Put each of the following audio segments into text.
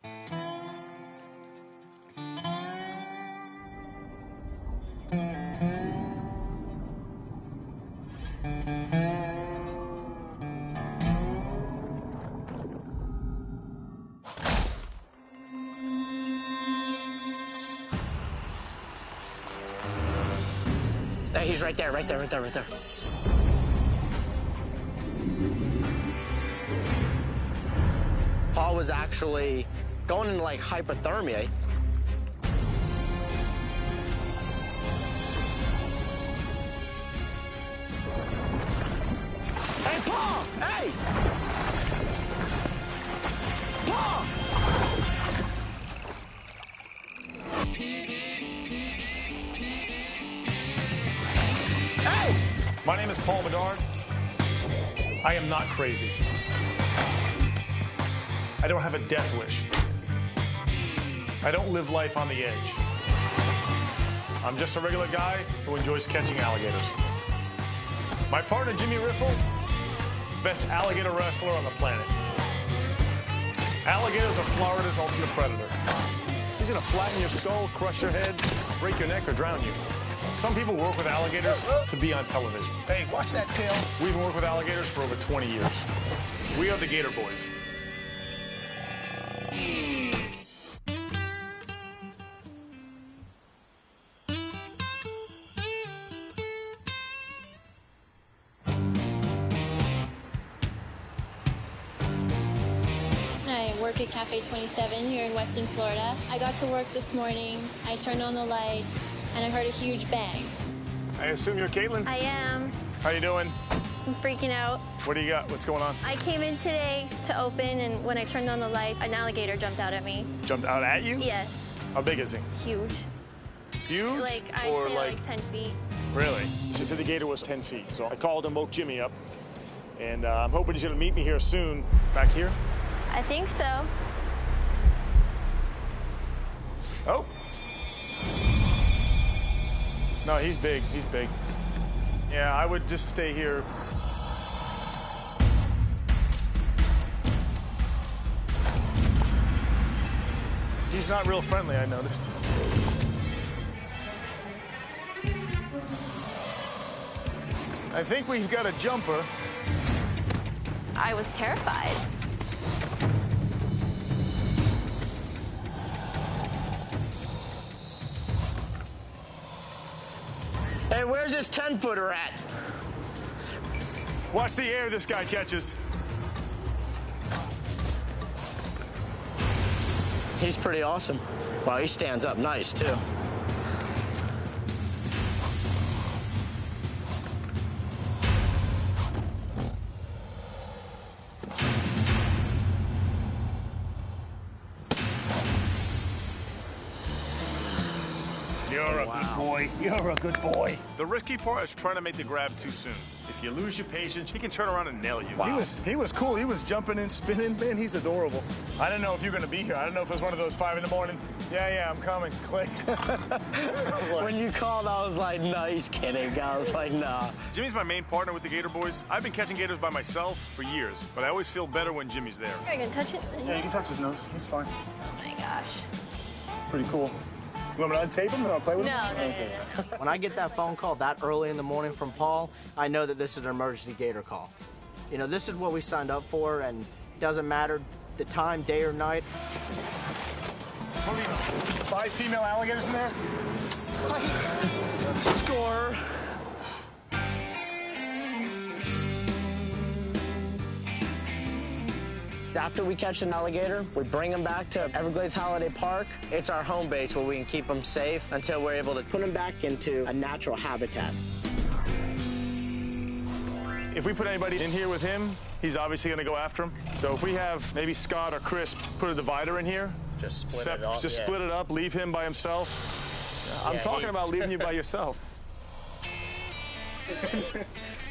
Hey, he's right there, right there. Paul was actually going into like hypothermia. Hey, Paul! Hey! Paul! Hey! My name is Paul Bedard. I am not crazy. I don't have a death wish. I don't live life on the edge. I'm just a regular guy who enjoys catching alligators. My partner, Jimmy Riffle, best alligator wrestler on the planet. Alligators are Florida's ultimate predator. He's gonna flatten your skull, crush your head, break your neck, or drown you. Some people work with alligators to be on television. Hey, watch that tail. We've worked with alligators for over 20 years. We are the Gator Boys. I work at Cafe 27 here in Western Florida. I got to work this morning. I turned on the lights, and I heard a huge bang. I assume you're Caitlin? I am. How you doing? I'm freaking out. What do you got? What's going on? I came in today to open, and when I turned on the light, an alligator jumped out at me. Jumped out at you? Yes. How big is he? Huge. Huge? Like, I'd or say like 10 feet. Really? She said the gator was 10 feet. So I called and woke Jimmy up. And I'm hoping he's going to meet me here soon. Back here? I think so. Oh. No, he's big. He's big. Yeah, I would just stay here. He's not real friendly, I noticed. I think we've got a jumper. I was terrified. Hey, where's this 10-footer at? Watch the air this guy catches. He's pretty awesome. Wow, he stands up nice, too. You're a good boy. You're a good boy. The risky part is trying to make the grab too soon. If you lose your patience, he can turn around and nail you. Wow. He was cool. He was jumping and spinning. Man, he's adorable. I didn't know if you were going to be here. I didn't know if it was one of those 5 in the morning. Yeah, I'm coming. Click. When you called, I was like, no, he's kidding. I was like, nah. Jimmy's my main partner with the Gator Boys. I've been catching gators by myself for years, but I always feel better when Jimmy's there. I can touch it? Yeah, you can touch his nose. He's fine. Oh my gosh. Pretty cool. You want me to untape him and I'll play with him? No. When I get that phone call that early in the morning from Paul, I know that this is an emergency gator call. You know, this is what we signed up for, and it doesn't matter the time, day or night. What do you know? 5 female alligators in there? Score. After we catch an alligator, we bring them back to Everglades Holiday Park. It's our home base where we can keep them safe until we're able to put them back into a natural habitat. If we put anybody in here with him, he's obviously going to go after him. So if we have maybe Scott or Chris put a divider in here, Just split it up. Just split it up, leave him by himself. I'm talking about leaving you by yourself.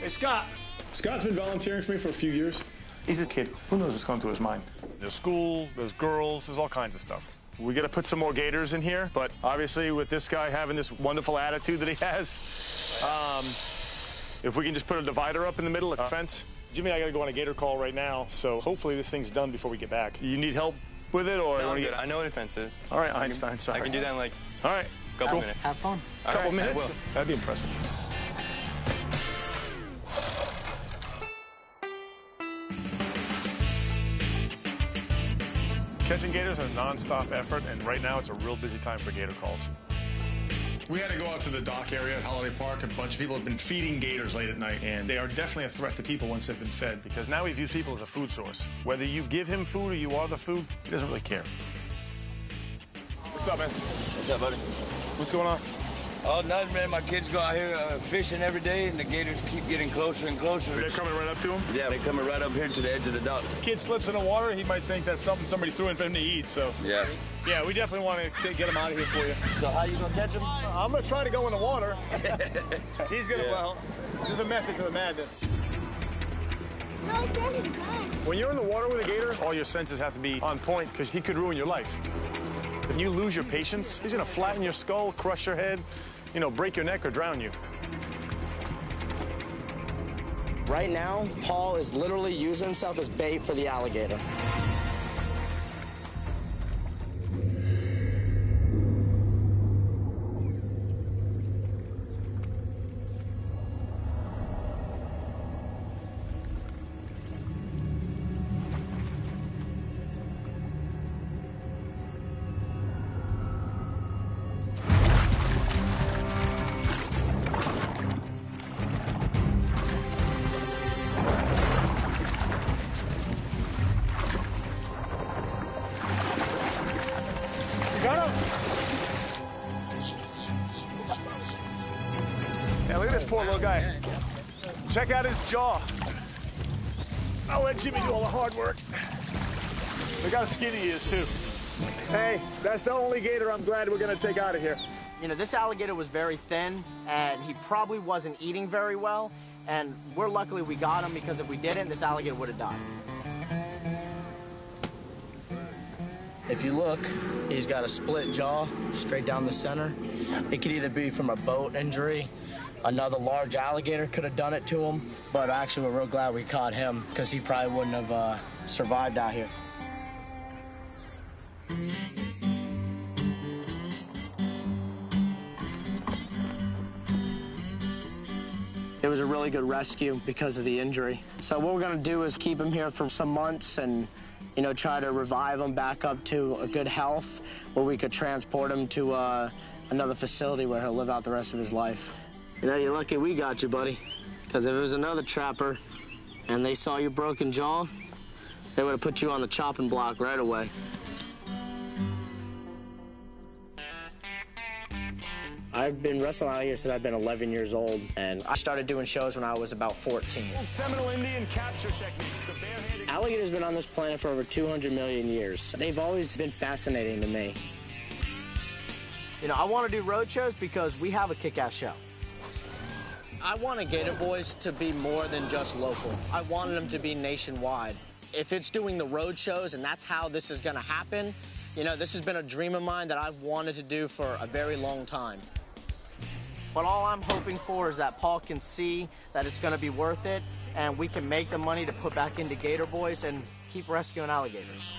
Hey, Scott. Scott's been volunteering for me for a few years. He's a kid. Who knows what's going through his mind? There's school, there's girls, there's all kinds of stuff. We got to put some more gators in here, but obviously with this guy having this wonderful attitude that he has, if we can just put a divider up in the middle of the fence. Jimmy, I got to go on a gator call right now, so hopefully this thing's done before we get back. You need help with it, or No, want I'm to good. I know what a fence is. All right, Einstein. Sorry. I can do that in like All right. a couple minutes. Have fun. All Couple right, I minutes. will. That'd be impressive. Catching gators is a non-stop effort, and right now it's a real busy time for gator calls. We had to go out to the dock area at Holiday Park. A bunch of people have been feeding gators late at night, and they are definitely a threat to people once they've been fed, because now we view people as a food source. Whether you give him food or you are the food, he doesn't really care. What's up, man? What's up, buddy? What's going on? Oh, nothing, man. My kids go out here fishing every day, and the gators keep getting closer and closer. They're coming right up to him? Yeah, they're coming right up here to the edge of the dock. Kid slips in the water, he might think that's something somebody threw in for him to eat, so. Yeah. Yeah, we definitely want to get him out of here for you. So how you gonna catch them? I'm going to try to go in the water. He's going to, well, there's a method to the madness. When you're in the water with a gator, all your senses have to be on point because he could ruin your life. If you lose your patience, he's going to flatten your skull, crush your head, you know, break your neck or drown you. Right now, Paul is literally using himself as bait for the alligator. Got him! Yeah, look at this poor little guy. Check out his jaw. I'll let Jimmy do all the hard work. Look how skinny he is, too. Hey, that's the only gator I'm glad we're going to take out of here. You know, this alligator was very thin, and he probably wasn't eating very well, and we're luckily we got him, because if we didn't, this alligator would have died. If you look, he's got a split jaw straight down the center. It could either be from a boat injury. Another large alligator could have done it to him, but actually we're real glad we caught him because he probably wouldn't have survived out here. It was a really good rescue because of the injury. So what we're gonna do is keep him here for some months and, you know, try to revive him back up to a good health where we could transport him to another facility where he'll live out the rest of his life. You know, you're lucky we got you, buddy, because if it was another trapper and they saw your broken jaw, they would have put you on the chopping block right away. I've been wrestling alligators since I've been 11 years old, and I started doing shows when I was about 14. Seminole Indian capture techniques. The barehanded... Alligators have been on this planet for over 200 million years. They've always been fascinating to me. You know, I want to do road shows because we have a kick-ass show. I wanted Gator Boys to be more than just local. I wanted them to be nationwide. If it's doing the road shows and that's how this is going to happen, you know, this has been a dream of mine that I've wanted to do for a very long time. But all I'm hoping for is that Paul can see that it's going to be worth it and we can make the money to put back into Gator Boys and keep rescuing alligators.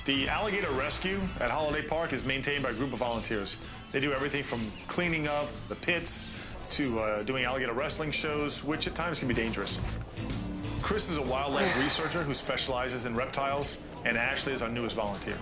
The alligator rescue at Holiday Park is maintained by a group of volunteers. They do everything from cleaning up the pits to doing alligator wrestling shows, which at times can be dangerous. Chris is a wildlife researcher who specializes in reptiles, and Ashley is our newest volunteer.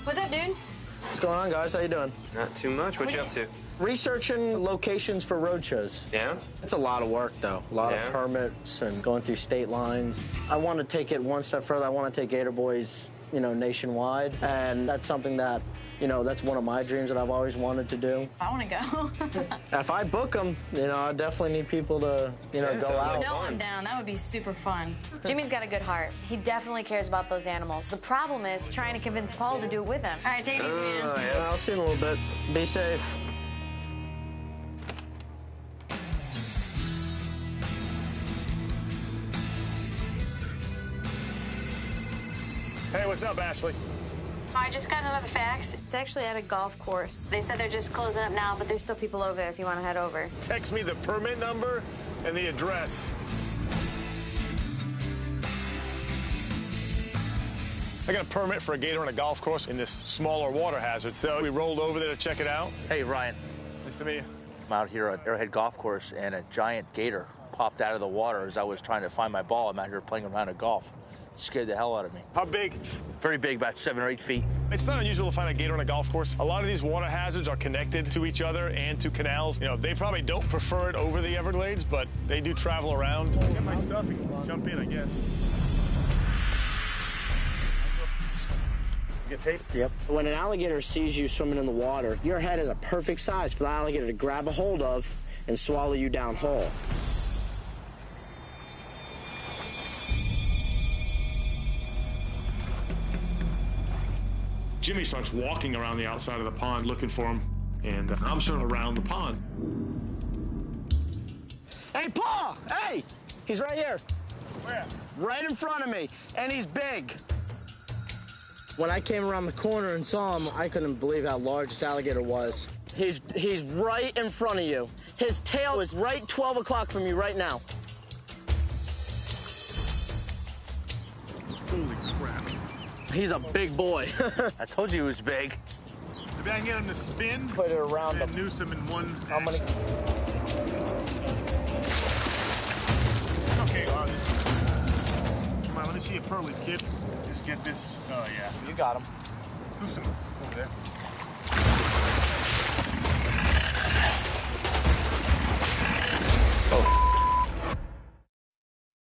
What's up, dude? What's going on, guys? How you doing? Not too much. What you up to? Researching locations for road shows. Yeah? It's a lot of work, though. A lot Yeah. of permits and going through state lines. I want to take it one step further. I want to take Gator Boys, you know, nationwide. And that's something that, you know, that's one of my dreams that I've always wanted to do. I want to go. If I book them, you know, I definitely need people to, you know, Yeah, go sounds out. like No, I'm down. That would be super fun. Jimmy's got a good heart. He definitely cares about those animals. The problem is trying to convince Paul to do it with him. All right, take it easy, man. Yeah, I'll see you in a little bit. Be safe. Hey, what's up, Ashley? I just got another fax. It's actually at a golf course. They said they're just closing up now, but there's still people over there if you want to head over. Text me the permit number and the address. I got a permit for a gator on a golf course in this smaller water hazard, so we rolled over there to check it out. Hey, Ryan. Nice to meet you. I'm out here at Arrowhead Golf Course, and a giant gator popped out of the water as I was trying to find my ball. I'm out here playing a round of golf. It scared the hell out of me. How big? Very big, about 7 or 8 feet. It's not unusual to find a gator on a golf course. A lot of these water hazards are connected to each other and to canals. You know, they probably don't prefer it over the Everglades, but they do travel around. Get my stuff and jump in, I guess. Get tape? Yep. When an alligator sees you swimming in the water, your head is a perfect size for the alligator to grab a hold of and swallow you down whole. Jimmy starts walking around the outside of the pond looking for him, and I'm sort of around the pond. Hey, Paul! Hey! He's right here. Where? Right in front of me, and he's big. When I came around the corner and saw him, I couldn't believe how large this alligator was. He's right in front of you. His tail is right 12 o'clock from you right now. Holy crap. He's a big boy. I told you he was big. Maybe I can get him to spin. Put it around and him. noose him in one. How many? Okay, come on, let me see your pearlies, kid. Just get this. Oh, yeah. You got him. Goose him over there.